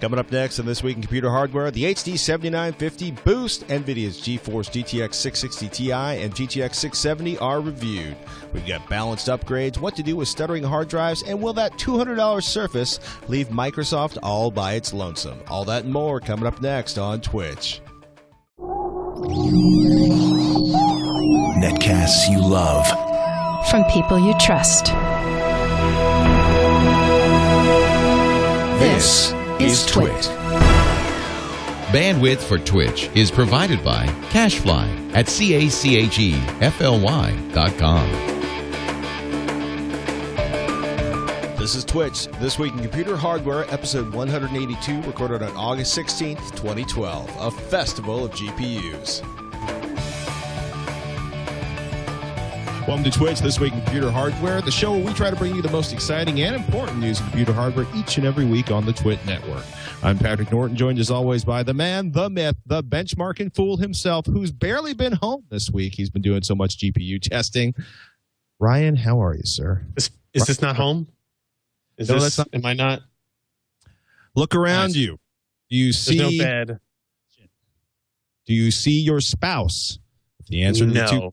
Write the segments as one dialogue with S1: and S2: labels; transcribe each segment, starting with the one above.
S1: Coming up next on This Week in Computer Hardware, the HD7950 Boost, NVIDIA's GeForce GTX660 Ti and GTX670 are reviewed. We've got balanced upgrades, what to do with stuttering hard drives, and will that $200 Surface leave Microsoft all by its lonesome? All that and more coming up next on Twitch.
S2: Netcasts you love.
S3: From people you trust.
S2: This is TWiT.
S4: Bandwidth for Twitch is provided by Cachefly at CACHEFLY.com.
S1: This is Twitch, This Week in Computer Hardware, episode 182, recorded on August 16th, 2012, a festival of GPUs. Welcome to Twitch, This Week in Computer Hardware, the show where we try to bring you the most exciting and important news in computer hardware each and every week on the TWiT network. I'm Patrick Norton, joined as always by the man, the myth, the benchmarking fool himself, who's barely been home this week. He's been doing so much GPU testing. Ryan, how are you, sir?
S5: Is this not home?
S1: No, that's not.
S5: Am I not?
S1: Look around you. Do you see?
S5: There's no bed.
S1: Do you see your spouse? The answer to the two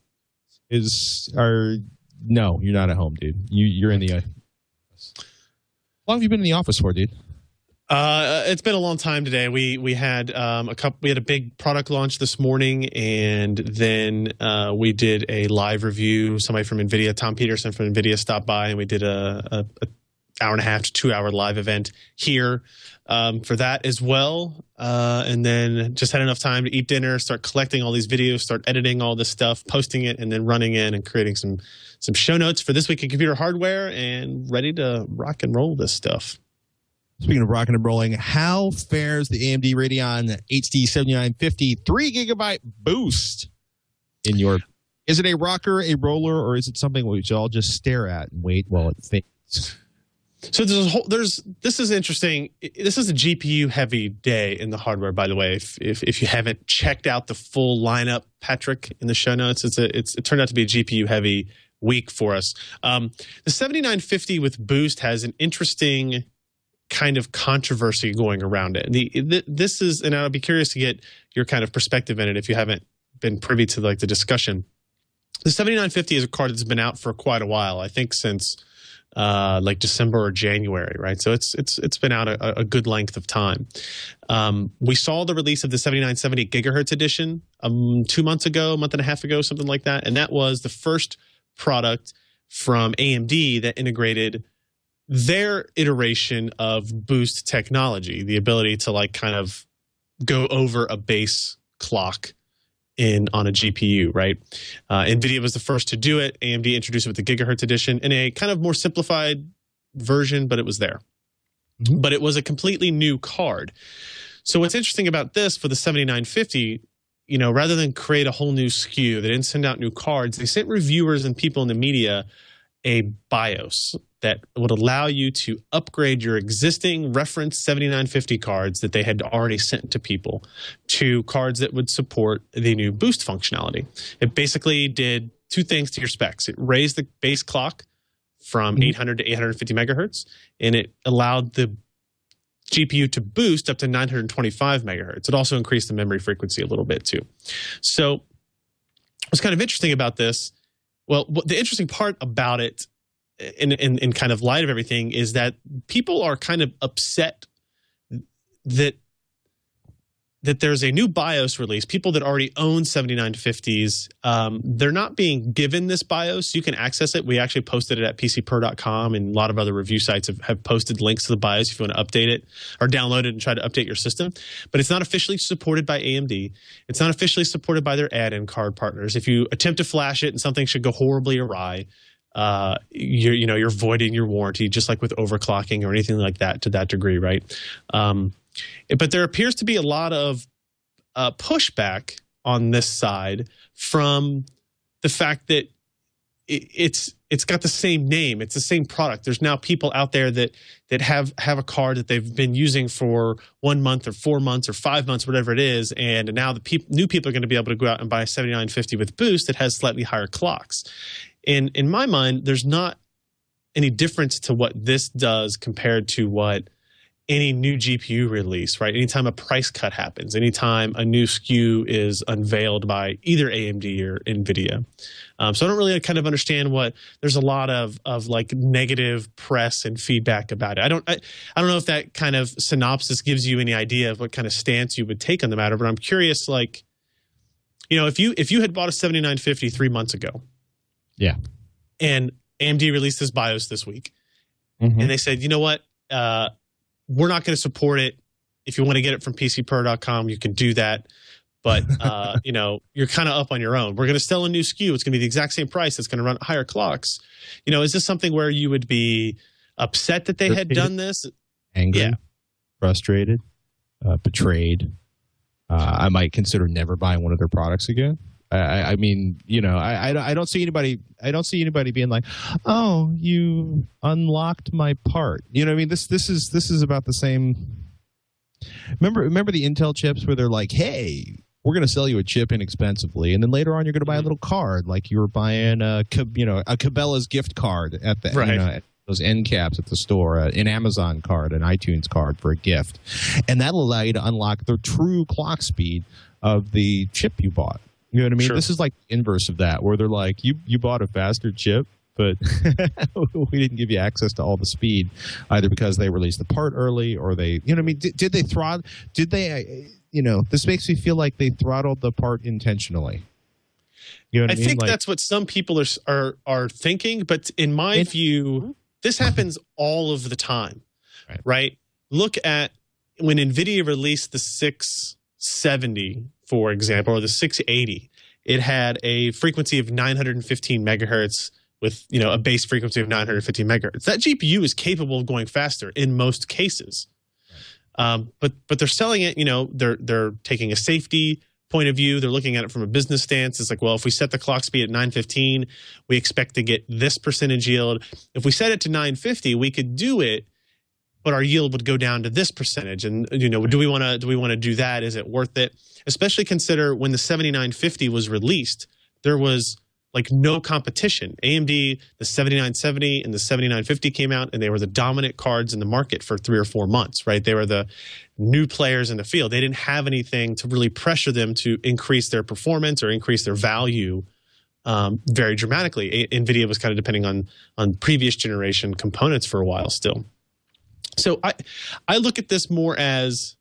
S1: no, you're not at home, dude. You're in the office. How long have you been in the office for, dude?
S5: It's been a long time today. We had a big product launch this morning, and then we did a live review. Somebody from NVIDIA, Tom Peterson from NVIDIA, stopped by, and we did a hour and a half to 2 hour live event here for that as well. And then just had enough time to eat dinner, start collecting all these videos, start editing all this stuff, posting it, and then running in and creating some show notes for This Week in Computer Hardware, and ready to rock and roll this stuff.
S1: Speaking of rocking and rolling, how fares the AMD Radeon HD7950 3GB boost in your... Is it a rocker, a roller, or is it something we should all just stare at and wait while it fades?
S5: So this is interesting. This is a GPU heavy day in the hardware, by the way. If you haven't checked out the full lineup, Patrick, in the show notes, it turned out to be a GPU heavy week for us. The 7950 with boost has an interesting kind of controversy going around it. This is, and I'll be curious to get your kind of perspective in it if you haven't been privy to the discussion. The 7950 is a card that's been out for quite a while. I think since December or January, right? So it's been out a good length of time. We saw the release of the 7970 gigahertz edition 2 months ago, a month and a half ago, something like that, and that was the first product from AMD that integrated their iteration of boost technology, the ability to kind of go over a base clock on a GPU, right? NVIDIA was the first to do it. AMD introduced it with the gigahertz edition in a kind of more simplified version, but it was there. Mm-hmm. But it was a completely new card. So what's interesting about this for the 7950, rather than create a whole new SKU, they didn't send out new cards. They sent reviewers and people in the media a BIOS that would allow you to upgrade your existing reference 7950 cards that they had already sent to people to cards that would support the new boost functionality. It basically did two things to your specs. It raised the base clock from 800 to 850 megahertz, and it allowed the GPU to boost up to 925 megahertz. It also increased the memory frequency a little bit too. So what's kind of interesting about this, well, the interesting part about it in kind of light of everything is that people are kind of upset that there's a new BIOS release. People that already own 7950s, they're not being given this BIOS. You can access it. We actually posted it at PCPro.com, and a lot of other review sites have posted links to the BIOS if you want to update it or download it and try to update your system. But it's not officially supported by AMD. It's not officially supported by their add-in card partners. If you attempt to flash it and something should go horribly awry, you're voiding your warranty, just like with overclocking or anything like that to that degree, right? But there appears to be a lot of pushback on this side from the fact that it's got the same name, it's the same product. There's now people out there that have a card that they've been using for 1 month or 4 months or 5 months, whatever it is, and now the new people are going to be able to go out and buy a 7950 with boost that has slightly higher clocks. And in my mind, there's not any difference to what this does compared to what any new GPU release, right? Anytime a price cut happens, anytime a new SKU is unveiled by either AMD or NVIDIA. So I don't really kind of understand there's a lot of like negative press and feedback about it. I don't know if that kind of synopsis gives you any idea of what kind of stance you would take on the matter, but I'm curious, like, if you had bought a 7950 3 months ago.
S1: Yeah.
S5: And AMD released this BIOS this week.
S1: Mm-hmm.
S5: And they said, you know what? We're not going to support it. If you want to get it from PCPro.com, you can do that. But, you're kind of up on your own. We're going to sell a new SKU. It's going to be the exact same price. It's going to run higher clocks. Is this something where you would be upset that they had done this?
S1: Angry, frustrated, betrayed. I might consider never buying one of their products again. I mean, I don't see anybody. I don't see anybody being like, "Oh, you unlocked my part." You know what I mean? This is about the same. Remember the Intel chips where they're like, "Hey, we're going to sell you a chip inexpensively," and then later on you're going to buy a little card, like you were buying a Cabela's gift card at the at those end caps at the store, an Amazon card, an iTunes card for a gift, and that'll allow you to unlock the true clock speed of the chip you bought. You know what I mean?
S5: Sure.
S1: This is like the inverse of that, where they're like, you bought a faster chip, but we didn't give you access to all the speed, either because they released the part early or they, you know what I mean? Did they throttle? Did they, this makes me feel like they throttled the part intentionally. You know what I mean?
S5: think that's what some people are thinking, but in my view, this happens all of the time, right? Look at when NVIDIA released the 670, for example, or the 680, it had a frequency of 915 megahertz with, a base frequency of 915 megahertz. That GPU is capable of going faster in most cases. But they're selling it, they're taking a safety point of view. They're looking at it from a business stance. It's like, well, if we set the clock speed at 915, we expect to get this percentage yield. If we set it to 950, we could do it, but our yield would go down to this percentage. And do we want to do that? Is it worth it? Especially consider when the 7950 was released, there was like no competition. AMD, the 7970 and the 7950 came out, and they were the dominant cards in the market for 3 or 4 months, right? They were the new players in the field. They didn't have anything to really pressure them to increase their performance or increase their value very dramatically. NVIDIA was kind of depending on previous generation components for a while still. So I look at this more as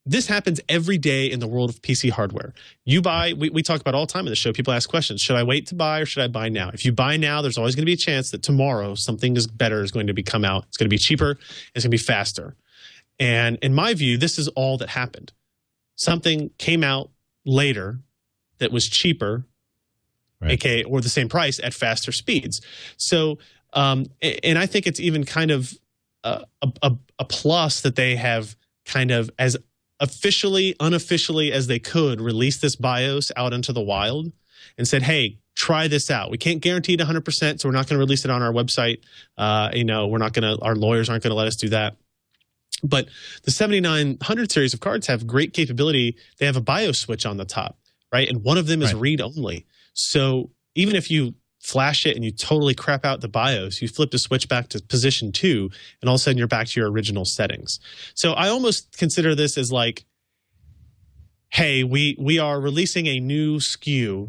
S5: this happens every day in the world of PC hardware. You buy, we talk about all the time in the show, people ask questions, should I wait to buy or should I buy now? If you buy now, there's always going to be a chance that tomorrow something better is going to come out. It's going to be cheaper, it's going to be faster. And in my view, this is all that happened. Something came out later that was cheaper, aka or the same price at faster speeds. So, and I think it's even kind of a plus that they have kind of as officially, unofficially as they could release this BIOS out into the wild and said, hey, try this out. We can't guarantee it 100%, so we're not going to release it on our website. We're not going to, our lawyers aren't going to let us do that. But the 7900 series of cards have great capability. They have a BIOS switch on the top, right? And one of them is read only. So even if you flash it and you totally crap out the BIOS, you flip the switch back to position 2, and all of a sudden you're back to your original settings. So I almost consider this as like, hey, we are releasing a new SKU,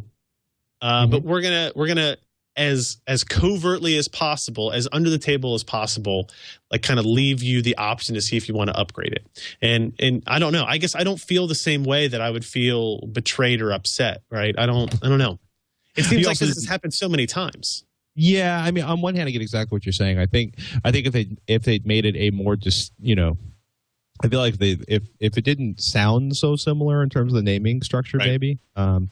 S5: but we're gonna as covertly as possible, as under the table as possible, like kind of leave you the option to see if you want to upgrade it. And I don't know. I guess I don't feel the same way that I would feel betrayed or upset, right? I don't know. It seems like this has happened so many times.
S1: Yeah, I mean, on one hand, I get exactly what you're saying. I think if they'd made it a more just, I feel like if it didn't sound so similar in terms of the naming structure, maybe.
S5: If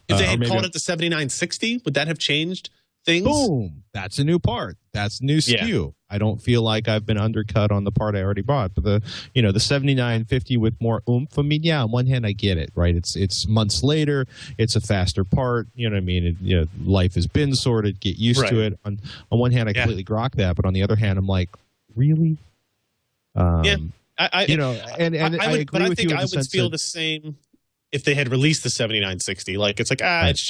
S5: they had called it the 7960, would that have changed things?
S1: Boom! That's a new part. That's new SKU. Yeah. I don't feel like I've been undercut on the part I already bought. But the 7950 with more oomph. I mean, yeah, on one hand, I get it, right? It's months later. It's a faster part. You know what I mean? Life has been sorted. Get used to it. On one hand, I completely grok that, but on the other hand, I'm like, really?
S5: Yeah. I agree
S1: with you.
S5: I would feel the same if they had released the 7960. Like it's like it's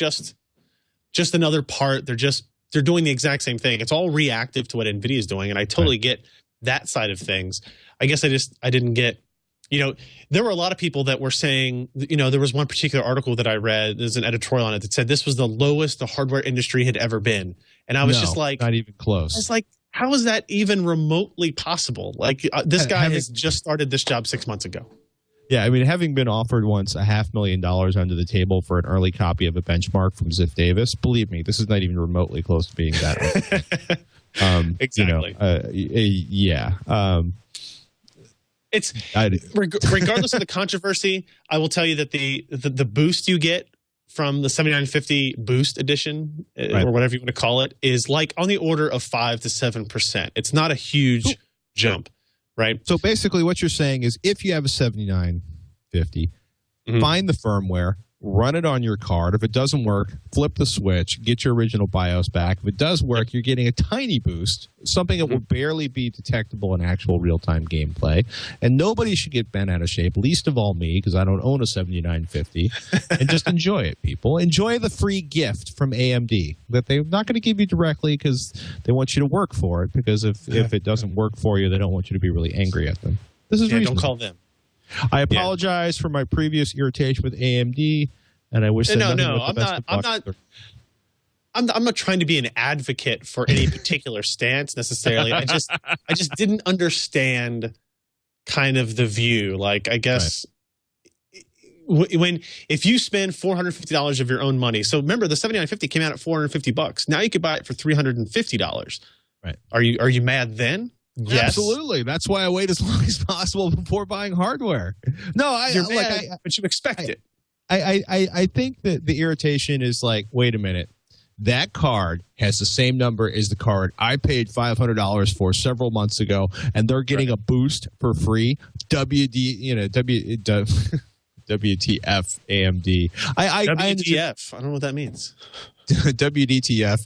S5: just another part. They're doing the exact same thing. It's all reactive to what NVIDIA is doing, and I totally get that side of things. I guess I didn't get, there were a lot of people that were saying, there was one particular article that I read, there's an editorial on it that said this was the lowest the hardware industry had ever been. And I was just like,
S1: not even close.
S5: I was like, how is that even remotely possible? Like this guy has just started this job 6 months ago.
S1: Yeah, I mean, having been offered once $500,000 under the table for an early copy of a benchmark from Ziff Davis, believe me, this is not even remotely close to being that.
S5: Exactly. It's regardless of the controversy, I will tell you that the boost you get from the 7950 Boost Edition, or whatever you want to call it, is like on the order of 5 to 7%. It's not a huge jump. Right.
S1: So basically what you're saying is if you have a 7950, find the firmware, run it on your card. If it doesn't work, flip the switch, get your original BIOS back. If it does work, you're getting a tiny boost, something that will barely be detectable in actual real-time gameplay. And nobody should get bent out of shape, least of all me, because I don't own a 7950. And just enjoy it, people. Enjoy the free gift from AMD that they're not going to give you directly because they want you to work for it, because if it doesn't work for you, they don't want you to be really angry at them. This is
S5: don't call them.
S1: I apologize for my previous irritation with AMD, and I wish.
S5: I'm not trying to be an advocate for any particular stance necessarily. I just didn't understand kind of the view. Like, I guess if you spend $450 of your own money. So remember, the 7950 came out at $450. Now you could buy it for $350.
S1: Right?
S5: Are you mad then? Yes.
S1: Absolutely. That's why I wait as long as possible before buying hardware. No,
S5: but you expect it.
S1: I think that the irritation is like, wait a minute. That card has the same number as the card I paid $500 for several months ago, and they're getting a boost for free. WTF AMD.
S5: WTF. I don't know what that means.
S1: WDTF.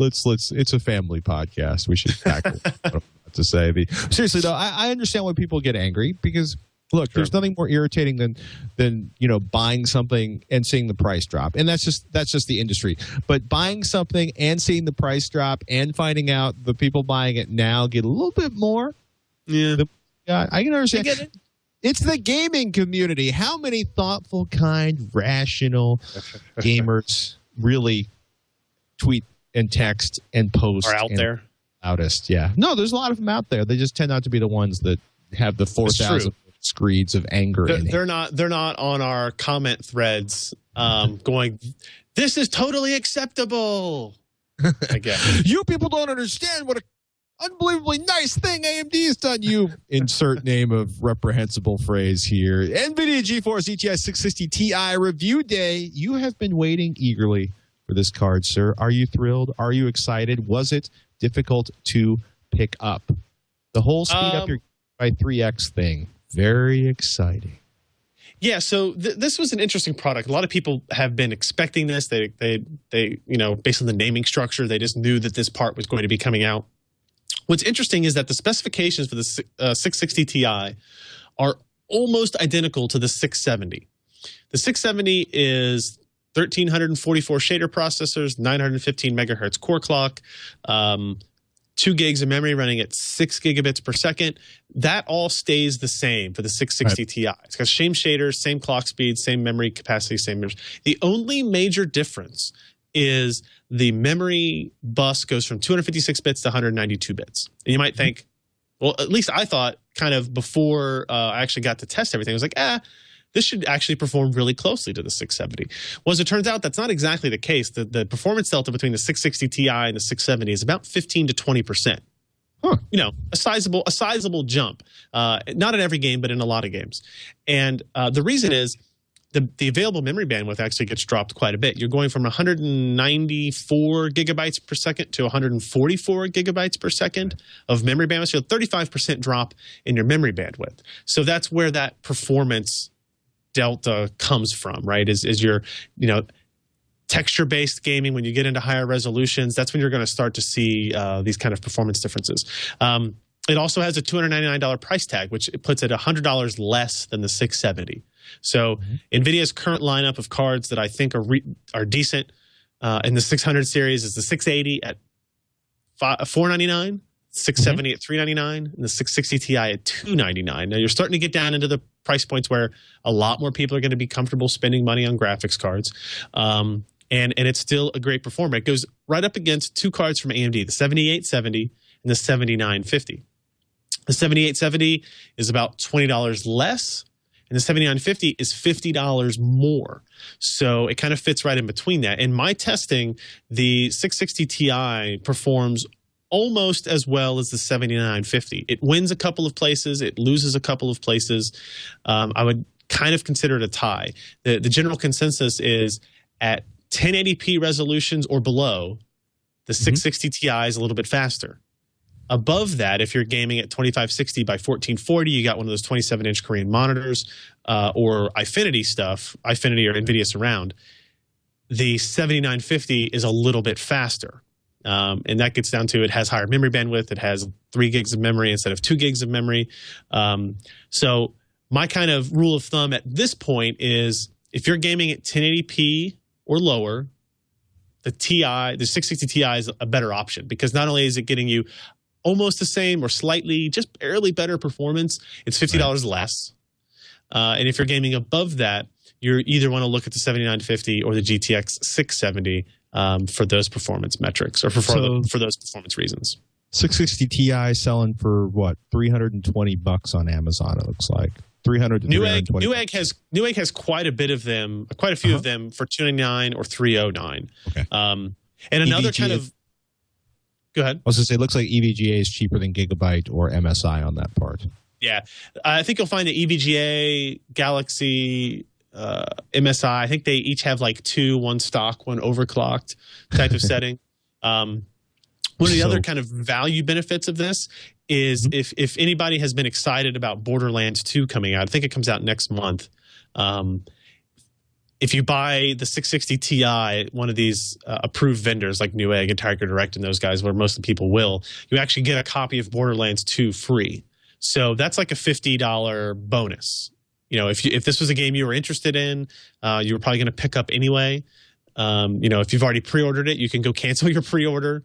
S1: It's a family podcast. We should tackle what to say. Seriously though, I understand why people get angry, because look, there's nothing more irritating than buying something and seeing the price drop. And that's just the industry. But buying something and seeing the price drop and finding out the people buying it now get a little bit more.
S5: Yeah.
S1: I can understand. It's the gaming community. How many thoughtful, kind, rational gamers really tweet and text and post
S5: are out there?
S1: Loudest, yeah. No, there's a lot of them out there. They just tend not to be the ones that have the 4,000 screeds of anger.
S5: They're not on our comment threads going, this is totally acceptable. I guess.
S1: You people don't understand what an unbelievably nice thing AMD has done. You insert name of reprehensible phrase here. NVIDIA GeForce GTX 660 Ti review day. You have been waiting eagerly for this card, sir. Are you thrilled? Are you excited? Was it difficult to pick up? The whole speed up your by 3x thing. Very exciting.
S5: Yeah, so this was an interesting product. A lot of people have been expecting this. They based on the naming structure, they just knew that this part was going to be coming out. What's interesting is that the specifications for the 660 Ti are almost identical to the 670. The 670 is 1,344 shader processors, 915 megahertz core clock, 2 gigs of memory running at 6 gigabits per second. That all stays the same for the 660 Ti. It's got same shaders, same clock speed, same memory capacity, same memory. The only major difference is the memory bus goes from 256 bits to 192 bits. And you might think, well, at least I thought kind of before I actually got to test everything, I was like, this should actually perform really closely to the 670. Well, as it turns out, that's not exactly the case. The performance delta between the 660 Ti and the 670 is about 15 to 20%.
S1: Huh.
S5: A sizable jump. Not in every game, but in a lot of games. And the reason is the available memory bandwidth actually gets dropped quite a bit. You're going from 194 gigabytes per second to 144 gigabytes per second of memory bandwidth. So a 35% drop in your memory bandwidth. So that's where that performance delta comes from, right? Is your, texture-based gaming, when you get into higher resolutions, that's when you're going to start to see these kind of performance differences. It also has a $299 price tag, which puts it $100 less than the 670. So NVIDIA's current lineup of cards that I think are decent in the 600 series is the 680 at $499, 670 at $399 and the 660 Ti at $299. Now you're starting to get down into the price points where a lot more people are going to be comfortable spending money on graphics cards. And it's still a great performer. It goes right up against two cards from AMD, the 7870 and the 7950. The 7870 is about $20 less, and the 7950 is $50 more. So it kind of fits right in between that. In my testing, the 660 Ti performs almost as well as the 7950. It wins a couple of places. It loses a couple of places. I would kind of consider it a tie. The general consensus is at 1080p resolutions or below, the 660 Ti is a little bit faster. Above that, if you're gaming at 2560 by 1440, you got one of those 27-inch Korean monitors or Eyefinity stuff, Eyefinity or NVIDIA Surround. The 7950 is a little bit faster. And that gets down to it has higher memory bandwidth. It has 3 gigs of memory instead of 2 gigs of memory. So my kind of rule of thumb at this point is if you're gaming at 1080p or lower, the 660 Ti is a better option because not only is it getting you almost the same or slightly, just barely better performance, it's $50 less. And if you're gaming above that, you either want to look at the 7950 or the GTX670 for those performance metrics or for those performance reasons.
S1: 660 Ti selling for what, $320 on Amazon? It looks like 300 to
S5: Newegg has quite a bit of them, quite a few of them for $299 or $309.
S1: Okay.
S5: And another kind of. Go ahead.
S1: I was going to say, it looks like EVGA is cheaper than Gigabyte or MSI on that part.
S5: Yeah, I think you'll find that EVGA, Galaxy, MSI, I think they each have like 2, one stock, one overclocked type of setting. One of the other kind of value benefits of this is if anybody has been excited about Borderlands 2 coming out, I think it comes out next month. If you buy the 660 Ti, one of these approved vendors like Newegg and Tiger Direct and those guys, where most of the people will, you actually get a copy of Borderlands 2 free. So that's like a $50 bonus. You know, if this was a game you were interested in, you were probably going to pick up anyway. You know, if you've already pre-ordered it, you can go cancel your pre-order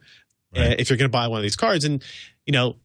S5: if you're going to buy one of these cards. And, you know,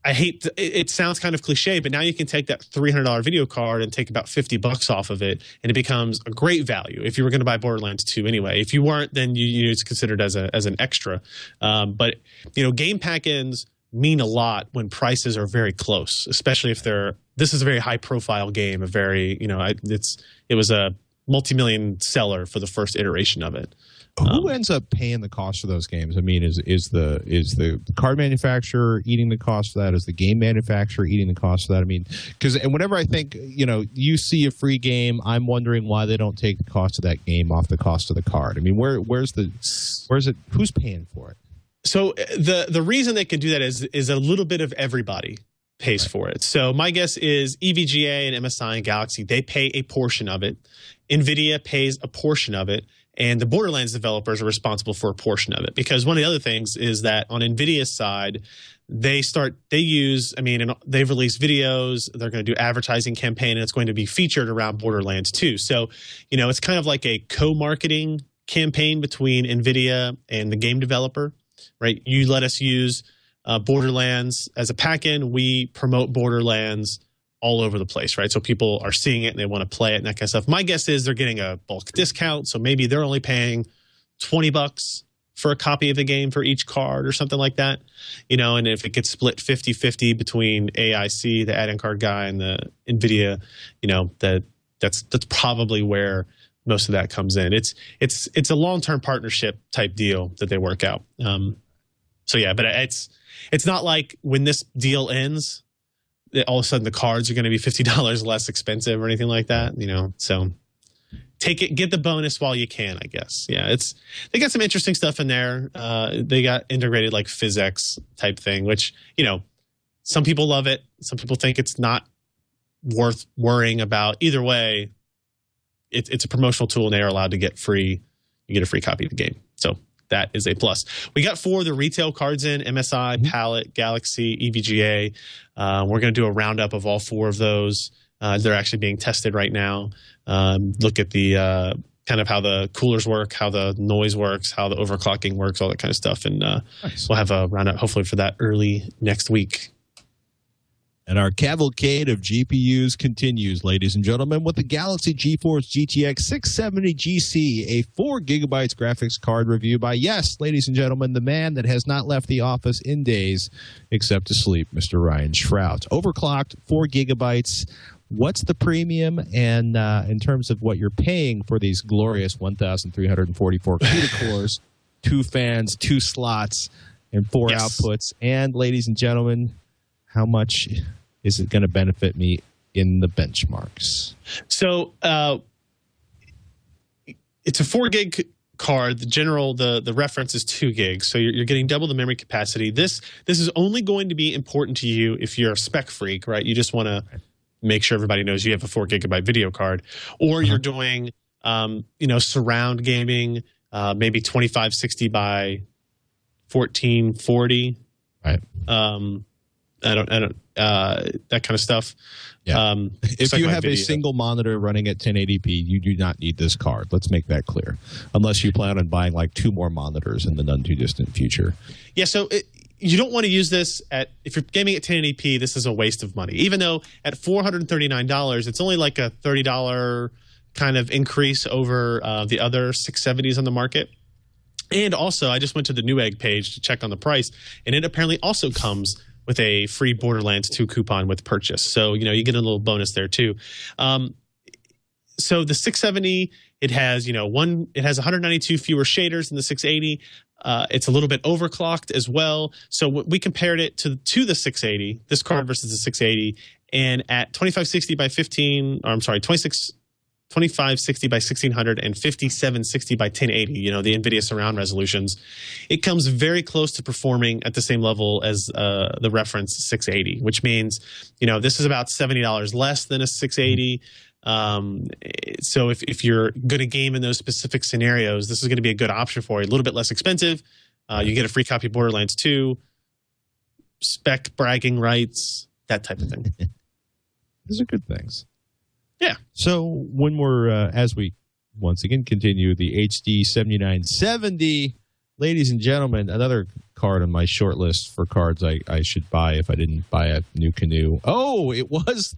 S5: it sounds kind of cliche, but now you can take that $300 video card and take about $50 off of it, and it becomes a great value if you were going to buy Borderlands 2 anyway. If you weren't, then it's considered as an extra. But, you know, game pack-ins mean a lot when prices are very close, especially if this is a very high-profile game, it was a multi-million seller for the first iteration of it.
S1: Who ends up paying the cost of those games? I mean, is the card manufacturer eating the cost of that? Is the game manufacturer eating the cost of that? I mean, and whenever I think, you know, you see a free game, I'm wondering why they don't take the cost of that game off the cost of the card. I mean, where's it? Who's paying for it?
S5: So the reason they can do that is a little bit of everybody pays for it. So my guess is EVGA and MSI and Galaxy, they pay a portion of it. NVIDIA pays a portion of it. And the Borderlands developers are responsible for a portion of it. Because one of the other things is that on NVIDIA's side, they've released videos, they're going to do advertising campaign, and it's going to be featured around Borderlands 2. So, you know, it's kind of like a co-marketing campaign between NVIDIA and the game developer, right? You let us use Borderlands as a pack-in, we promote Borderlands all over the place, right? So people are seeing it and they want to play it and that kind of stuff. My guess is they're getting a bulk discount, so maybe they're only paying $20 for a copy of the game for each card or something like that, you know. And if it gets split 50-50 between AIC, the add-in card guy, and the NVIDIA, you know, that's probably where most of that comes in. It's a long-term partnership type deal that they work out. So yeah, but it's not like when this deal ends, all of a sudden the cards are going to be $50 less expensive or anything like that, you know. So get the bonus while you can, I guess. Yeah, they got some interesting stuff in there. They got integrated like PhysX type thing, which, you know, some people love it. Some people think it's not worth worrying about. Either way, it's a promotional tool and they are allowed to get free. You get a free copy of the game. So that is a plus. We got 4 of the retail cards in: MSI, Palette, Galaxy, EVGA. We're going to do a roundup of all 4 of those. They're actually being tested right now. Look at the kind of how the coolers work, how the noise works, how the overclocking works, all that kind of stuff. And
S1: Nice.
S5: we'll have a roundup hopefully for that early next week.
S1: And our cavalcade of GPUs continues, ladies and gentlemen, with the Galaxy GeForce GTX 670 GC, a 4 gigabytes graphics card review by, yes, ladies and gentlemen, the man that has not left the office in days except to sleep, Mr. Ryan Shrout. Overclocked, 4 gigabytes. What's the premium? And in terms of what you're paying for these glorious 1,344 CUDA cores, 2 fans, 2 slots, and 4 outputs. And, ladies and gentlemen, how much is it going to benefit me in the benchmarks?
S5: So it's a 4 gig card. The reference is 2 gigs. So you're getting double the memory capacity. This is only going to be important to you if you're a spec freak, right? You just want to make sure everybody knows you have a 4 gigabyte video card, or you're doing surround gaming, maybe 2560 by 1440.
S1: Right.
S5: That kind of stuff.
S1: Yeah. If you have a single monitor running at 1080p, you do not need this card. Let's make that clear. Unless you plan on buying like 2 more monitors in the none too distant future.
S5: Yeah, so you don't want to use this if you're gaming at 1080p, this is a waste of money. Even though at $439, it's only like a $30 kind of increase over the other 670s on the market. And also, I just went to the Newegg page to check on the price, and it apparently also comes with a free Borderlands 2 coupon with purchase. So, you get a little bonus there too. So the 670, it has 192 fewer shaders than the 680. It's a little bit overclocked as well. So we compared it to the 680, this card versus the 680, and at 2560 by 2560 by 1600 and 5760 by 1080, the NVIDIA surround resolutions, it comes very close to performing at the same level as the reference 680, which means, this is about $70 less than a 680. So if you're going to game in those specific scenarios, this is going to be a good option for you. A little bit less expensive. You get a free copy of Borderlands 2, spec bragging rights, that type of thing.
S1: These are good things.
S5: Yeah.
S1: So when we're, as we once again continue the HD7950, ladies and gentlemen, another card on my short list for cards I should buy if I didn't buy a new Canoe. Oh, it was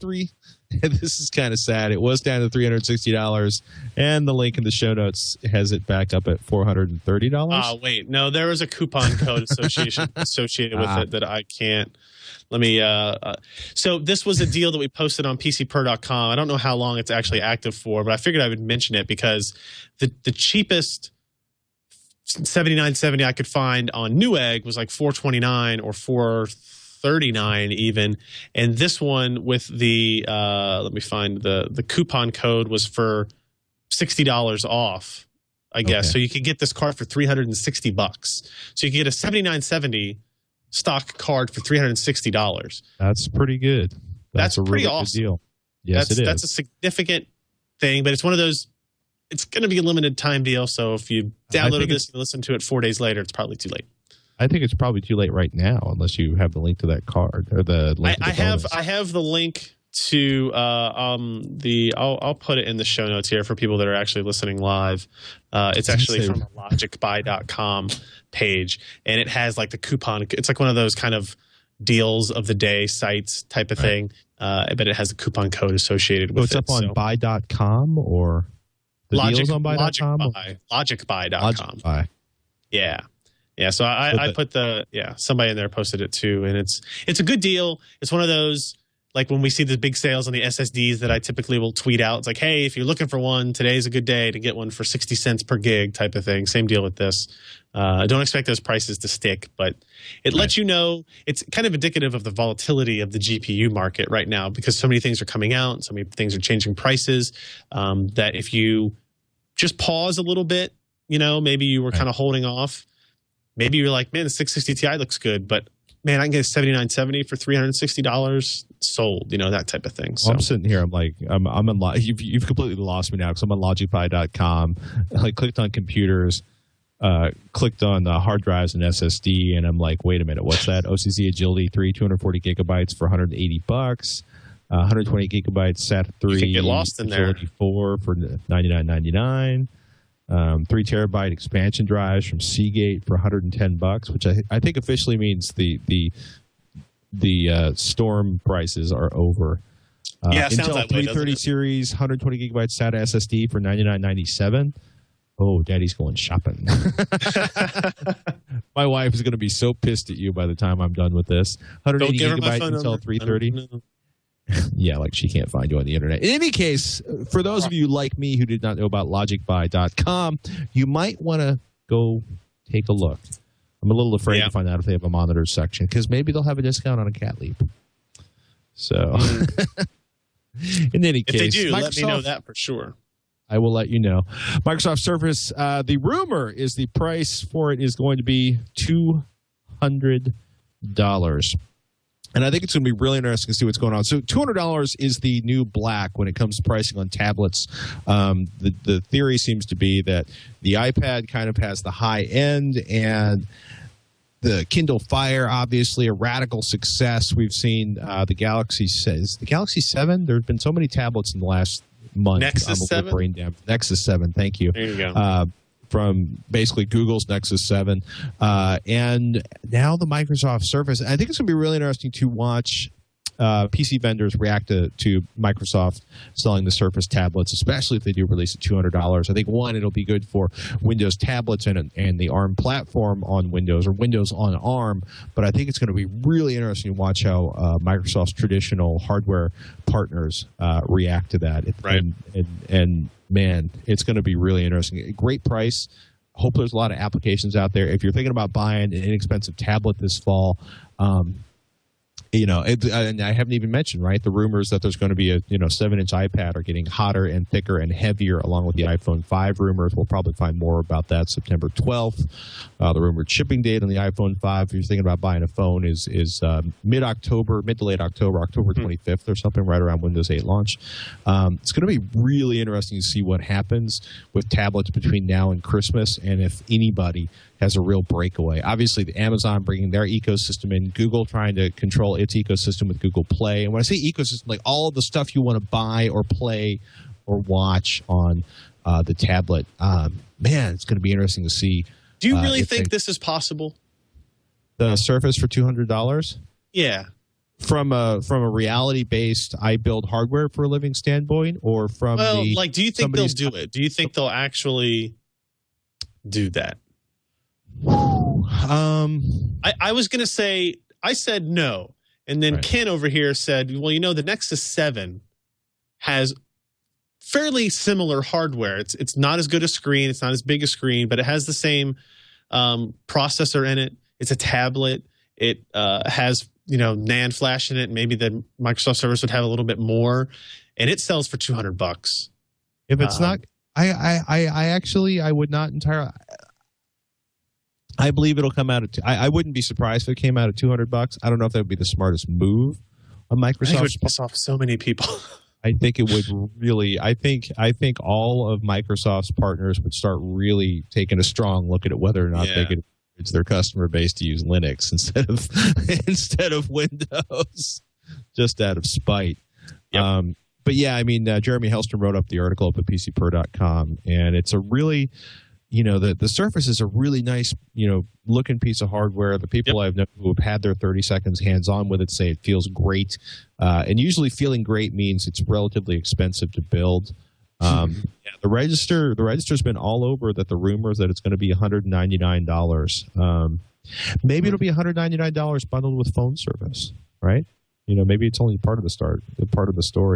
S1: this is kind of sad. It was down to $360, and the link in the show notes has it back up at $430.
S5: Oh, wait. No, there was a coupon code associated with it that I can't. Let me so this was a deal that we posted on PCPer.com. I don't know how long it's actually active for, but I figured I would mention it because the cheapest 7970 I could find on Newegg was like $429 or $439 even, and this one with the let me find the coupon code was for $60 off, I guess. Okay. So you could get this card for $360. So you could get a 7970 stock card for $360.
S1: That's pretty good.
S5: That's a
S1: pretty
S5: really awesome
S1: deal. Yes, it is.
S5: That's a significant thing, but it's one of those. It's going to be a limited time deal. So if you downloaded this and listen to it 4 days later, it's probably too late.
S1: I think it's probably too late right now, unless you have the link to that card or the link.
S5: I have the link to I'll put it in the show notes here for people that are actually listening live. It's actually from the logicbuy.com page, and it has like the coupon. It's like one of those kind of deals of the day sites type of thing, but it has the coupon code associated with it.
S1: It's up on buy.com or the deals on buy.com?
S5: Logicbuy.com. Logicbuy. Yeah. Yeah, so I put somebody in there posted it too, and it's a good deal. It's one of those, like when we see the big sales on the SSDs that I typically will tweet out. It's like, hey, if you're looking for one, today's a good day to get one for 60 cents per gig type of thing. Same deal with this. I don't expect those prices to stick, but it lets you know. It's kind of indicative of the volatility of the GPU market right now because so many things are coming out, so many things are changing prices, that if you just pause a little bit, maybe you were kind of holding off. Maybe you're like, man, the 660 Ti looks good, but man, I can get a 7970 for $360 sold, that type of thing. So
S1: I'm sitting here, I'm like, I'm on. You've completely lost me now because I'm on logicbuy.com. I clicked on computers, clicked on the hard drives and SSD, and I'm like, wait a minute, what's that? OCZ Agility 3, 240 gigabytes for $180. 128 gigabytes SATA 3.
S5: You can get lost in there.
S1: Agility 4 for $99.99. 3 terabyte expansion drives from Seagate for $110, which I think officially means the Storm prices are over.
S5: Yeah, sounds
S1: Intel
S5: that way,
S1: 330 series, 120 gigabyte SATA SSD for $99.97. Oh, Daddy's going shopping. My wife is going to be so pissed at you by the time I'm done with this. 180 gigabyte Intel 330. Yeah, like she can't find you on the internet. In any case, for those of you like me who did not know about logicbuy.com, you might want to go take a look. I'm a little afraid to find out if they have a monitors section, because maybe they'll have a discount on a Cat Leap. So, in any case,
S5: if they do,
S1: Microsoft,
S5: let me know that for sure.
S1: I will let you know. Microsoft Surface, the rumor is the price for it is going to be $200. And I think it's going to be really interesting to see what's going on. So $200 is the new black when it comes to pricing on tablets. The theory seems to be that the iPad kind of has the high end, and the Kindle Fire, obviously, a radical success. We've seen the Galaxy 7. There have been so many tablets in the last month.
S5: Nexus 7?
S1: Brain damage. Nexus 7, thank you.
S5: There you go.
S1: From basically Google's Nexus 7. And now the Microsoft Surface. I think it's going to be really interesting to watch PC vendors react to Microsoft selling the Surface tablets, especially if they do release at $200. I think, one, it'll be good for Windows tablets and the ARM platform on Windows, or Windows on ARM. But I think it's going to be really interesting to watch how Microsoft's traditional hardware partners react to that.
S5: Right.
S1: And man, it's going to be really interesting. Great price. Hope there's a lot of applications out there. If you're thinking about buying an inexpensive tablet this fall, and I haven't even mentioned, right, the rumors that there's going to be a 7-inch iPad are getting hotter and thicker and heavier, along with the iPhone 5 rumors. We'll probably find more about that September 12th. The rumored shipping date on the iPhone 5, if you're thinking about buying a phone, is mid-October, mid to late October, October 25th or something, right around Windows 8 launch. It's going to be really interesting to see what happens with tablets between now and Christmas, and if anybody has a real breakaway. Obviously, the Amazon bringing their ecosystem in, Google trying to control its ecosystem with Google Play. And when I say ecosystem, like all of the stuff you want to buy or play or watch on the tablet, man, it's going to be interesting to see.
S5: Do you really think this is possible?
S1: The Surface for $200?
S5: Yeah.
S1: From a reality-based, I build hardware for a living standpoint, or from
S5: do you think they'll do it? Do you think they'll actually do that? I was going to say, I said no. And then Ken over here said, well, the Nexus 7 has fairly similar hardware. It's not as good a screen. It's not as big a screen, but it has the same processor in it. It's a tablet. It has, NAND flash in it. Maybe the Microsoft Surface would have a little bit more. And it sells for $200.
S1: If it's not, I would not entirely. I believe it'll come out at. I wouldn't be surprised if it came out at $200. I don't know if that would be the smartest move on Microsoft. I think it would
S5: piss off so many people.
S1: I think it would really. I think all of Microsoft's partners would start really taking a strong look at whether or not they could encourage their customer base to use Linux instead of Windows, just out of spite. Yep. But yeah, I mean, Jeremy Hellstrom wrote up the article up at PCPer.com, and it's a really. The Surface is a really nice, looking piece of hardware. The people I've known who have had their 30 seconds hands-on with it say it feels great. And usually feeling great means it's relatively expensive to build. The register's been all over that the rumors that it's going to be $199. Maybe it'll be $199 bundled with phone service, right? Maybe it's only part of the story,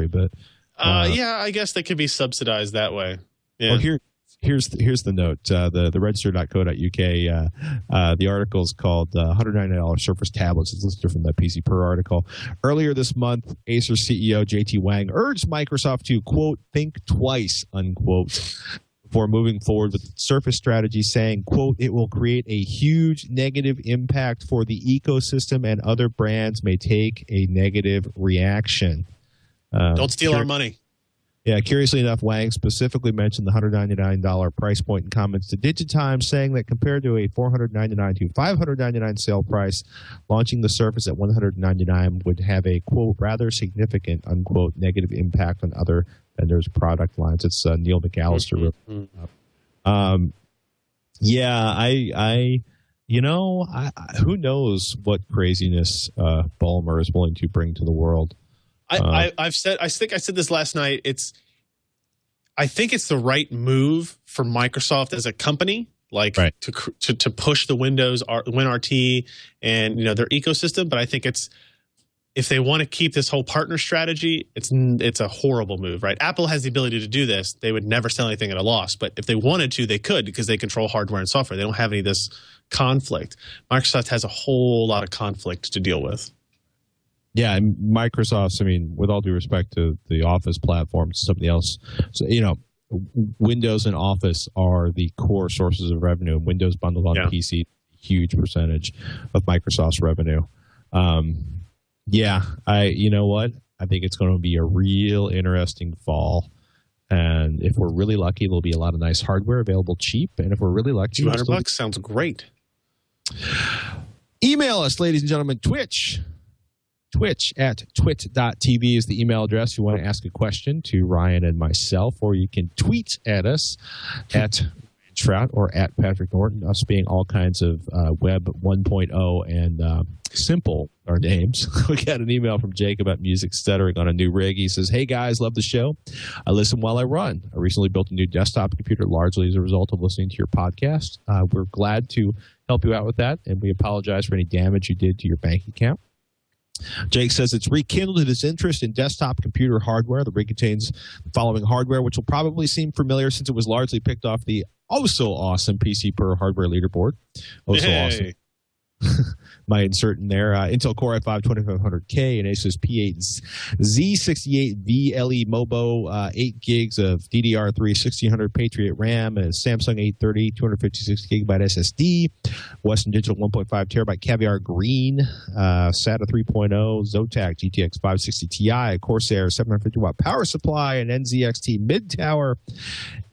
S1: but
S5: I guess they could be subsidized that way. Yeah.
S1: Well, Here's the note. The register.co.uk, the article is called $199 Surface Tablets. It's listed from that PC Per article. Earlier this month, Acer CEO JT Wang urged Microsoft to, quote, think twice, unquote, before moving forward with the Surface strategy, saying, quote, it will create a huge negative impact for the ecosystem and other brands may take a negative reaction.
S5: Don't steal our money.
S1: Yeah, curiously enough, Wang specifically mentioned the $199 price point in comments to Digitimes, saying that compared to a $499 to $599 sale price, launching the Surface at $199 would have a, quote, rather significant, unquote, negative impact on other vendors' product lines. It's Neil McAllister. Who knows what craziness Ballmer is willing to bring to the world.
S5: I think I said this last night. I think it's the right move for Microsoft as a company, to push the Windows WinRT and their ecosystem. But I think if they want to keep this whole partner strategy, it's a horrible move, right? Apple has the ability to do this. They would never sell anything at a loss, but if they wanted to, they could, because they control hardware and software. They don't have any of this conflict. Microsoft has a whole lot of conflict to deal with.
S1: Yeah, and Microsoft's, with all due respect to the Office platform, something else. So, Windows and Office are the core sources of revenue. Windows bundled on PC, huge percentage of Microsoft's revenue. You know what? I think it's going to be a real interesting fall. And if we're really lucky, there'll be a lot of nice hardware available cheap. And if we're really lucky,
S5: $200 sounds great.
S1: Email us, ladies and gentlemen. Twich at twit.tv is the email address. If you want to ask a question to Ryan and myself, or you can tweet at us at Shrout or at Patrick Norton, us being all kinds of Web 1.0 and simple our names. We got an email from Jake about music stuttering on a new rig. He says, "Hey guys, love the show. I listen while I run. I recently built a new desktop computer largely as a result of listening to your podcast. We're glad to help you out with that, and we apologize for any damage you did to your bank account." Jake says it's rekindled his interest in desktop computer hardware. The rig contains the following hardware, which will probably seem familiar since it was largely picked off the oh-so-awesome PC Per Hardware leaderboard. Awesome. My insert in there. Intel Core i5 2500K and Asus P8 Z68V LE Mobo, 8 gigs of DDR3 1600 Patriot RAM, a Samsung 830 256 gigabyte SSD, Western Digital 1.5 terabyte Caviar Green, SATA 3.0, Zotac GTX 660 Ti, Corsair 750 watt power supply, and NZXT mid tower.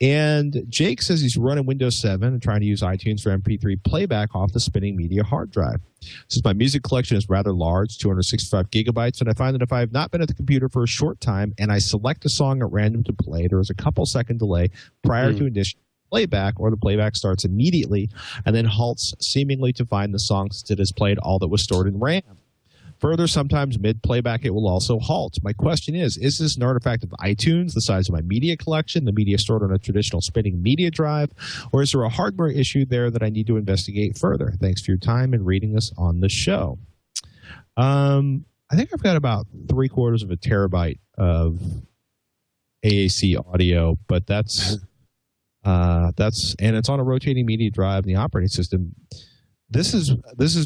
S1: And Jake says he's running Windows 7 and trying to use iTunes for MP3 playback off the spinning media hard drive. Since my music collection is rather large, 265 gigabytes, and I find that if I have not been at the computer for a short time and I select a song at random to play, there is a couple-second delay prior to initial playback, or the playback starts immediately and then halts seemingly to find the song since it has played all that was stored in RAM. Further, sometimes mid-playback it will also halt. My question is this an artifact of iTunes, the size of my media collection, the media stored on a traditional spinning media drive, or is there a hardware issue there that I need to investigate further? Thanks for your time and reading this on the show. I think I've got about 3/4 of a terabyte of AAC audio, but that's and it's on a rotating media drive in the operating system. This is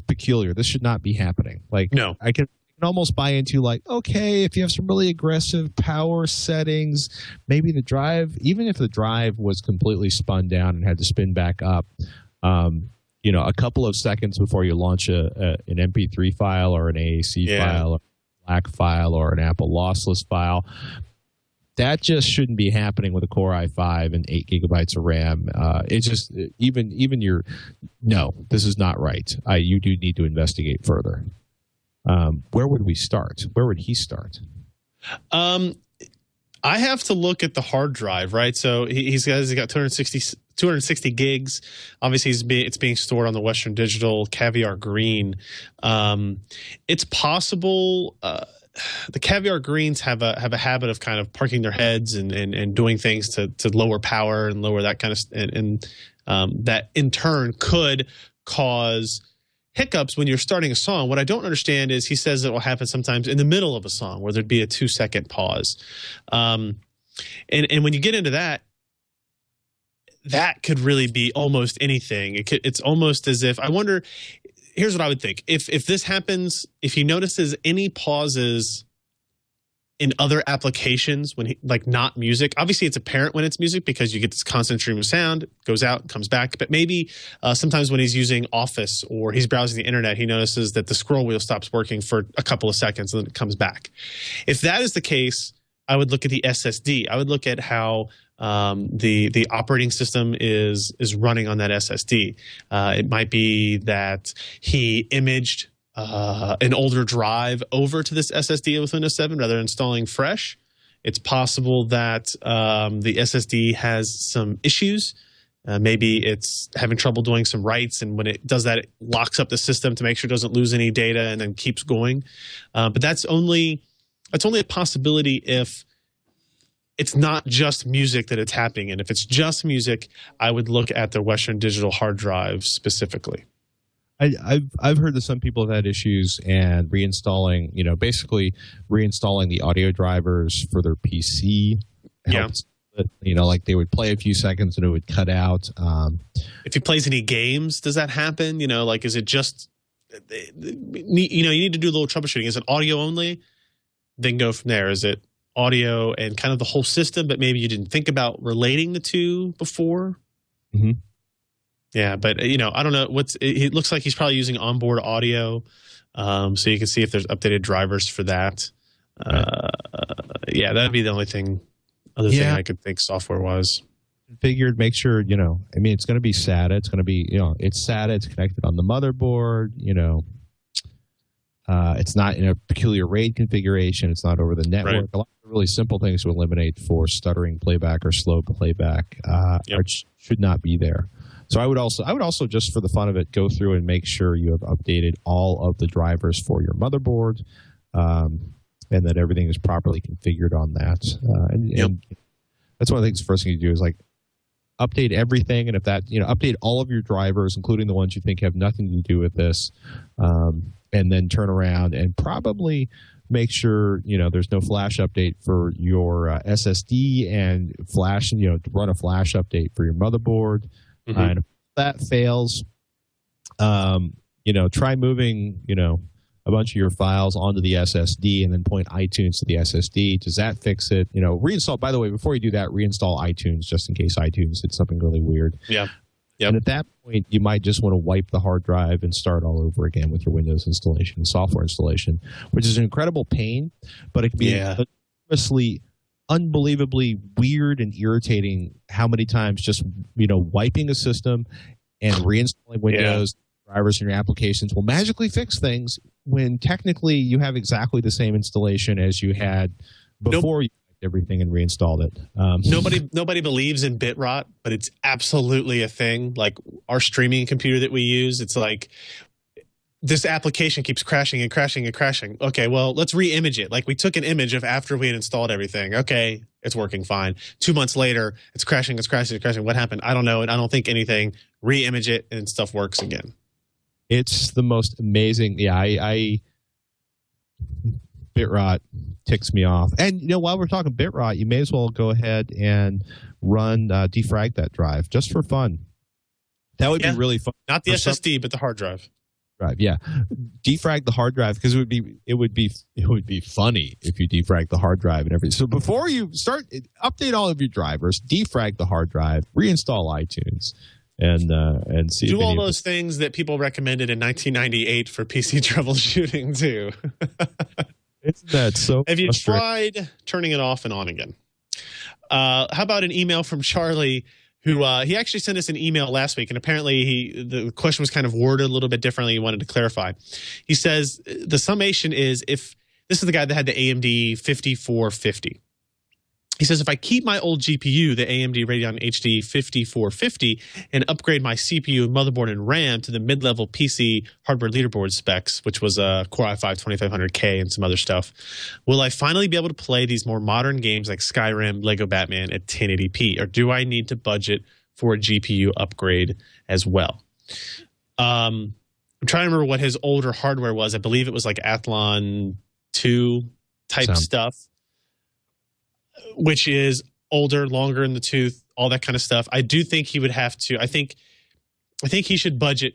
S1: peculiar. This should not be happening.
S5: No.
S1: I can almost buy into okay, if you have some really aggressive power settings, maybe the drive, even if the drive was completely spun down and had to spin back up, a couple of seconds before you launch an MP3 file or an AAC file, or a FLAC file, or an Apple lossless file. That just shouldn't be happening with a Core i5 and 8 gigabytes of RAM. It's just no, this is not right. You do need to investigate further. Where would we start? Where would he start?
S5: I have to look at the hard drive, right? So he's got 260 gigs. Obviously, it's being stored on the Western Digital Caviar Green. It's possible. The Caviar Greens have a habit of kind of parking their heads and doing things to lower power and lower that kind of and that in turn could cause hiccups when you're starting a song. What I don't understand is he says it will happen sometimes in the middle of a song where there'd be a 2-second pause, and when you get into that could really be almost anything. It's almost as if, I wonder. Here's what I would think. If this happens, if he notices any pauses in other applications when not music, obviously it's apparent when it's music because you get this constant stream of sound, goes out, comes back. But maybe sometimes when he's using Office or he's browsing the internet, he notices that the scroll wheel stops working for a couple of seconds and then it comes back. If that is the case, I would look at the SSD. I would look at how the operating system is running on that SSD. It might be that he imaged an older drive over to this SSD with Windows 7 rather than installing fresh. It's possible that the SSD has some issues. Maybe it's having trouble doing some writes, and when it does that, it locks up the system to make sure it doesn't lose any data and then keeps going. But that's only a possibility if it's not just music that it's happening in. If it's just music, I would look at the Western Digital hard drive specifically.
S1: I've heard that some people have had issues and reinstalling, basically reinstalling the audio drivers for their PC. Helps. Like they would play a few seconds and it would cut out.
S5: If he plays any games, does that happen? Like is it just, you need to do a little troubleshooting. Is it audio only? Then go from there. Is it audio and kind of the whole system, but maybe you didn't think about relating the two before?
S1: Mm-hmm.
S5: Yeah, but I don't know. It looks like he's probably using onboard audio, so you can see if there's updated drivers for that. Yeah, that'd be the only thing. Other thing I could think software-wise.
S1: Configured, make sure, it's going to be SATA. It's going to be, it's SATA. It's connected on the motherboard, it's not in a peculiar RAID configuration. It's not over the network. Right. A lot of really simple things to eliminate for stuttering playback or slow playback should not be there. So I would also just for the fun of it, go through and make sure you have updated all of the drivers for your motherboard. And that everything is properly configured on that. And that's one of the things. The first thing you do is like update everything, and if that update all of your drivers, including the ones you think have nothing to do with this, and then turn around and probably make sure there's no flash update for your SSD and flash, run a flash update for your motherboard. Mm-hmm. And if that fails, try moving a bunch of your files onto the SSD and then point iTunes to the SSD. Does that fix it? Reinstall, by the way, before you do that, reinstall iTunes just in case iTunes did something really weird. Yeah. Yep. And at that point, you might just want to wipe the hard drive and start all over again with your Windows installation and software installation, which is an incredible pain, but it can be enormously, unbelievably weird and irritating how many times just, wiping a system and reinstalling Windows drivers in your applications will magically fix things when technically you have exactly the same installation as you had before you wiped everything and reinstalled it.
S5: Nobody believes in bit rot, but it's absolutely a thing. Like our streaming computer that we use, it's like this application keeps crashing and crashing and crashing. Okay, well, let's re-image it. Like we took an image of after we had installed everything. Okay, it's working fine. 2 months later, it's crashing, it's crashing, it's crashing. What happened? I don't know, and I don't think anything. Re-image it, and stuff works again.
S1: It's the most amazing. Yeah, I bit rot ticks me off. And while we're talking bit rot, you may as well go ahead and run defrag that drive just for fun. That would be really fun.
S5: Not the SSD, but the hard drive.
S1: Yeah, defrag the hard drive because it would be funny if you defrag the hard drive and everything. So before you start, update all of your drivers, defrag the hard drive, reinstall iTunes. And see.
S5: Do all those things that people recommended in 1998 for PC troubleshooting too.
S1: Isn't that so?
S5: Have you tried turning it off and on again? How about an email from Charlie, who he actually sent us an email last week, and apparently the question was kind of worded a little bit differently. He wanted to clarify. He says the summation is if this is the guy that had the AMD 5450. He says, if I keep my old GPU, the AMD Radeon HD7950, and upgrade my CPU, motherboard, and RAM to the mid-level PC hardware leaderboard specs, which was a Core i5-2500K and some other stuff, will I finally be able to play these more modern games like Skyrim, Lego Batman at 1080p? Or do I need to budget for a GPU upgrade as well? I'm trying to remember what his older hardware was. I believe it was like Athlon 2 type stuff, which is older, longer in the tooth, all that kind of stuff. I do think he would have to. I think he should budget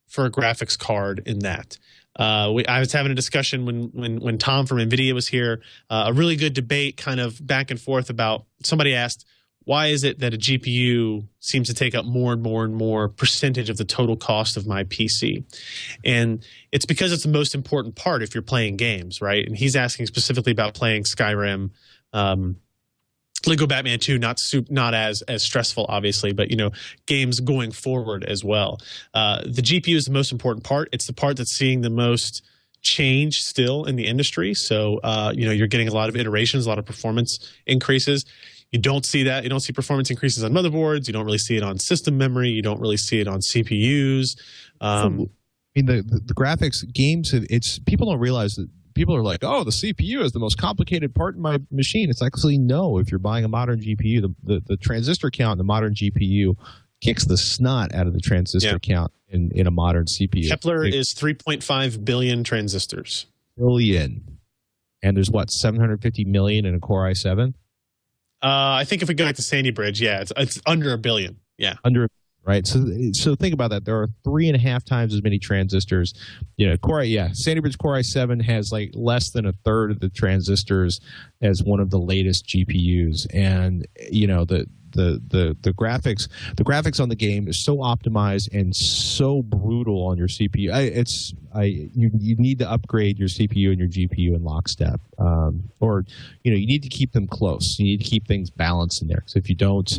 S5: for a graphics card in that. I was having a discussion when Tom from NVIDIA was here, a really good debate kind of back and forth about, somebody asked, why is it that a GPU seems to take up more and more and more percentage of the total cost of my PC? And it's because it's the most important part if you're playing games, right? And he's asking specifically about playing Skyrim, Lego Batman 2, not as stressful, obviously, but games going forward as well. The GPU is the most important part. It's the part that's seeing the most change still in the industry. So you're getting a lot of iterations, a lot of performance increases. You don't see that. You don't see performance increases on motherboards. You don't really see it on system memory. You don't really see it on CPUs.
S1: I mean, the graphics games. People don't realize that. People are like, oh, the CPU is the most complicated part in my machine. It's actually no. If you're buying a modern GPU, the transistor count in the modern GPU kicks the snot out of the transistor count in a modern CPU.
S5: Kepler is 3.5 billion transistors.
S1: Billion. And there's, 750 million in a Core i7?
S5: I think if we go back to Sandy Bridge, it's under a billion. Yeah.
S1: Right. So think about that. There are 3.5 times as many transistors. Sandy Bridge Core i7 has like less than a third of the transistors as one of the latest GPUs. And the graphics on the game is so optimized and so brutal on your CPU. You need to upgrade your CPU and your GPU in lockstep. Or you need to keep them close. You need to keep things balanced in there. Because if you don't,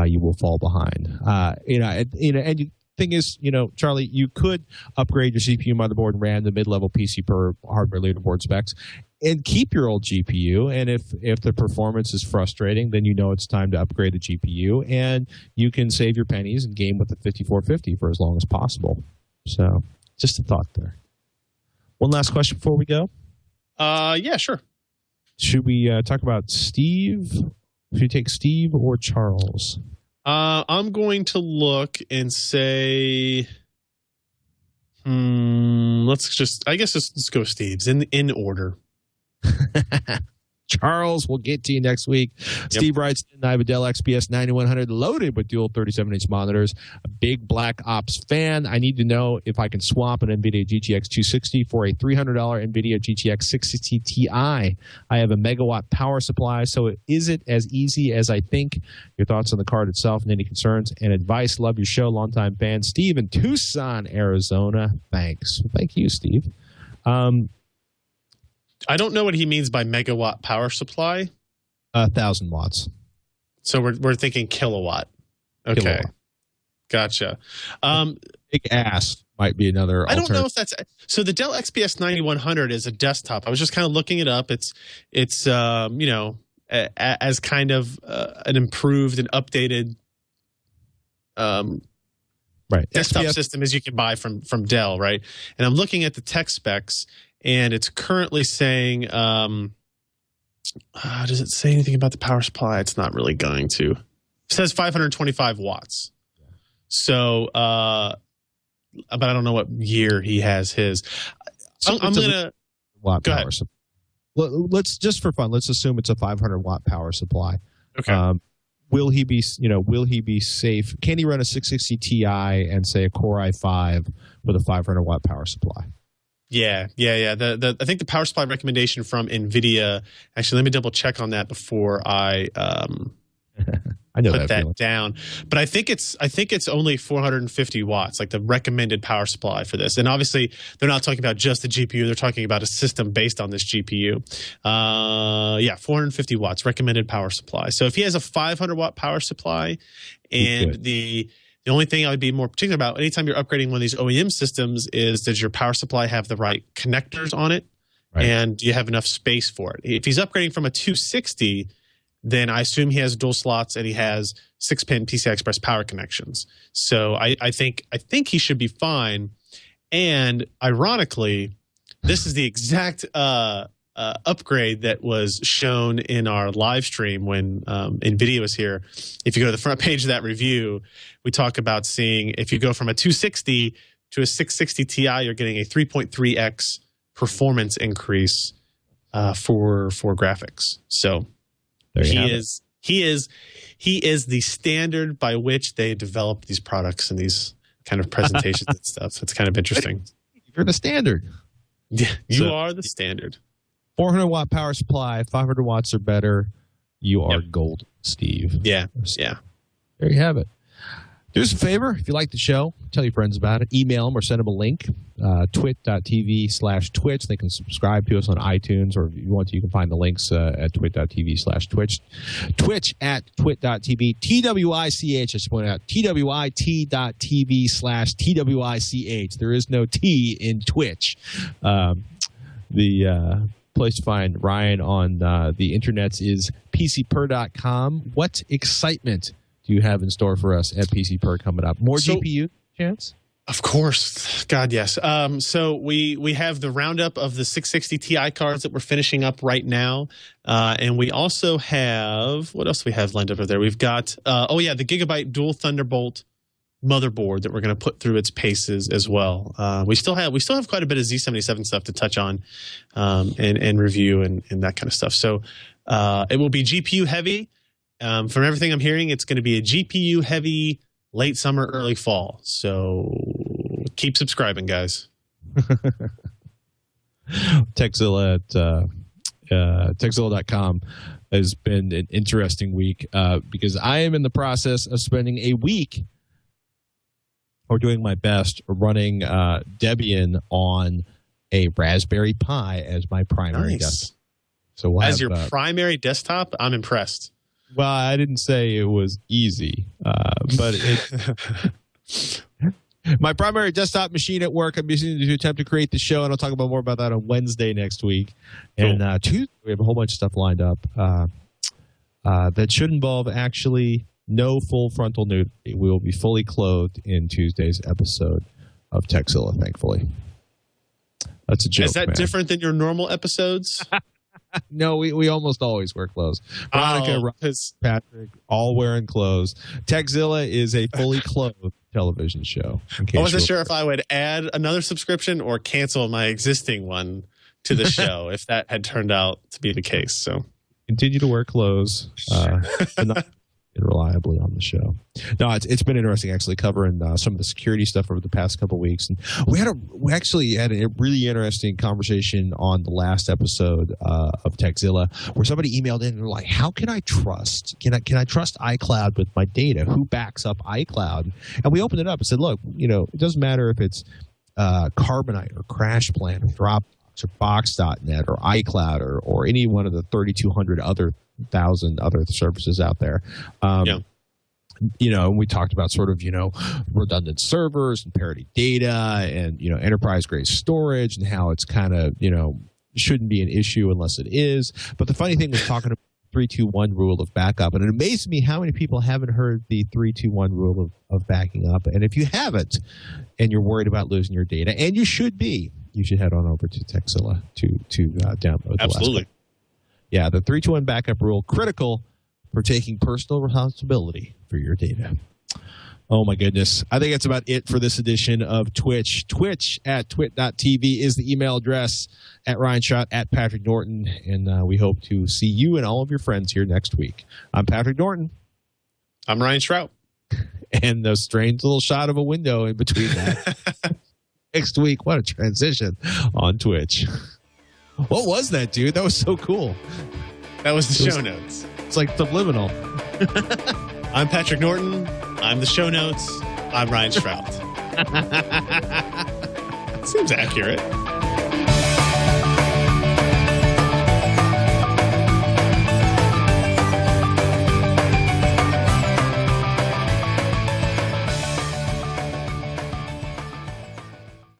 S1: you will fall behind. And the thing is, Charlie, you could upgrade your CPU, motherboard, and RAM to mid-level PC per hardware leaderboard specs, and keep your old GPU. And if the performance is frustrating, then it's time to upgrade the GPU, and you can save your pennies and game with the 5450 for as long as possible. So, just a thought there. One last question before we go.
S5: Yeah, sure.
S1: Should we talk about Steve? Should you take Steve or Charles?
S5: I'm going to look and say, let's go Steve's in order.
S1: Charles, we'll get to you next week. Yep. Steve writes, I have a Dell XPS 9100 loaded with dual 37-inch monitors. A big Black Ops fan. I need to know if I can swap an NVIDIA GTX 260 for a $300 NVIDIA GTX 660 Ti. I have a megawatt power supply, so is it as easy as I think? Your thoughts on the card itself and any concerns and advice. Love your show. Longtime fan. Steve in Tucson, Arizona. Thanks. Well, thank you, Steve.
S5: I don't know what he means by megawatt power supply.
S1: 1,000 watts.
S5: So we're thinking kilowatt. Okay. Kilowatt. Gotcha.
S1: Big ass might be another alternative.
S5: I don't know if that's so. The Dell XPS 9100 is a desktop. I was just kind of looking it up. It's as kind of an improved and updated desktop XPS system as you can buy from Dell, right? And I'm looking at the tech specs. And it's currently saying, does it say anything about the power supply? It's not really going to. It says 525 watts. So, but I don't know what year he has his. I'm going to.
S1: Watt power supply. Let's just for fun. Let's assume it's a 500 watt power supply.
S5: Okay.
S1: Will he be safe? Can he run a 660 Ti and say a Core i5 with a 500 watt power supply?
S5: Yeah. I think the power supply recommendation from NVIDIA. Actually, let me double check on that before I put that down. But I think it's only 450 watts, like the recommended power supply for this. And obviously, they're not talking about just the GPU. They're talking about a system based on this GPU. 450 watts recommended power supply. So if he has a 500 watt power supply, and the only thing I would be more particular about anytime you're upgrading one of these OEM systems is, does your power supply have the right connectors on it? Right. And do you have enough space for it? If he's upgrading from a 260, then I assume he has dual slots and he has 6-pin PCI Express power connections. So I think he should be fine. And ironically, this is the exact upgrade that was shown in our live stream when NVIDIA was here. If you go to the front page of that review, we talk about seeing if you go from a 260 to a 660 Ti, you're getting a 3.3x performance increase for graphics. So he is the standard by which they develop these products and these kind of presentations and stuff. It's kind of interesting.
S1: You're the standard.
S5: Yeah, you are the standard.
S1: 400 watt power supply, 500 watts or better. You are gold, Steve.
S5: Yeah.
S1: There you have it. Do us a favor, if you like the show, tell your friends about it. Email them or send them a link, twit.tv/twitch. They can subscribe to us on iTunes, or if you want to, you can find the links at twit.tv/twitch. Twitch at twit.tv. TWICH, I should point out, twit.tv/TWICH. There is no T in Twitch. The place to find Ryan on the internets is pcper.com. What excitement do you have in store for us at PCPer coming up? More GPU chance?
S5: Of course. God, yes. So we have the roundup of the 660 Ti cards that we're finishing up right now. And we also have, what else do we have lined up over there? We've got, the Gigabyte dual Thunderbolt motherboard that we're going to put through its paces as well. We still have quite a bit of Z77 stuff to touch on and review and that kind of stuff. So it will be GPU heavy. From everything I'm hearing, it's going to be a GPU heavy late summer, early fall. So keep subscribing, guys.
S1: Techzilla at techzilla.com has been an interesting week because I am in the process of spending a week or doing my best running Debian on a Raspberry Pi as my primary desktop. So we'll
S5: as your primary desktop, I'm impressed.
S1: Well, I didn't say it was easy, but my primary desktop machine at work, I'm using to attempt to create the show, and I'll talk about more about that on Wednesday next week. Cool. And Tuesday, we have a whole bunch of stuff lined up that should involve actually no full frontal nudity. We will be fully clothed in Tuesday's episode of Techzilla, thankfully. That's a joke.
S5: Is that different than your normal episodes?
S1: No, we almost always wear clothes. Veronica, Patrick, all wearing clothes. Techzilla is a fully clothed television show.
S5: I wasn't sure if I would add another subscription or cancel my existing one to the show if that had turned out to be the case. So
S1: continue to wear clothes, but not reliably on the show. No, it's been interesting actually covering some of the security stuff over the past couple of weeks, and we actually had a really interesting conversation on the last episode of Techzilla where somebody emailed in and they're like, "How can I trust? Can I trust iCloud with my data? Who backs up iCloud?" And we opened it up and said, "Look, it doesn't matter if it's Carbonite or CrashPlan or Dropbox or Box.net or iCloud or any one of the 3,200 1,000 other services out there." And we talked about sort of, redundant servers and parity data and, enterprise grade storage and how it's kind of, shouldn't be an issue unless it is. But the funny thing was talking about the 3-2-1 rule of backup. And it amazed me how many people haven't heard the 3-2-1 rule of backing up. And if you haven't and you're worried about losing your data, and you should be, you should head on over to Techzilla to download the last one. Yeah, the 3-2-1 backup rule, critical for taking personal responsibility for your data. Oh, my goodness. I think that's about it for this edition of Twitch. Twitch at twit.tv is the email address, at Ryan Shrout, at Patrick Norton, and we hope to see you and all of your friends here next week. I'm Patrick Norton.
S5: I'm Ryan Shrout.
S1: And the strange little shot of a window in between that. Next week, what a transition on Twitch. What was that, dude? That was so cool.
S5: That was the show notes.
S1: It's like subliminal.
S5: I'm Patrick Norton. I'm the show notes. I'm Ryan Shrout. Seems accurate.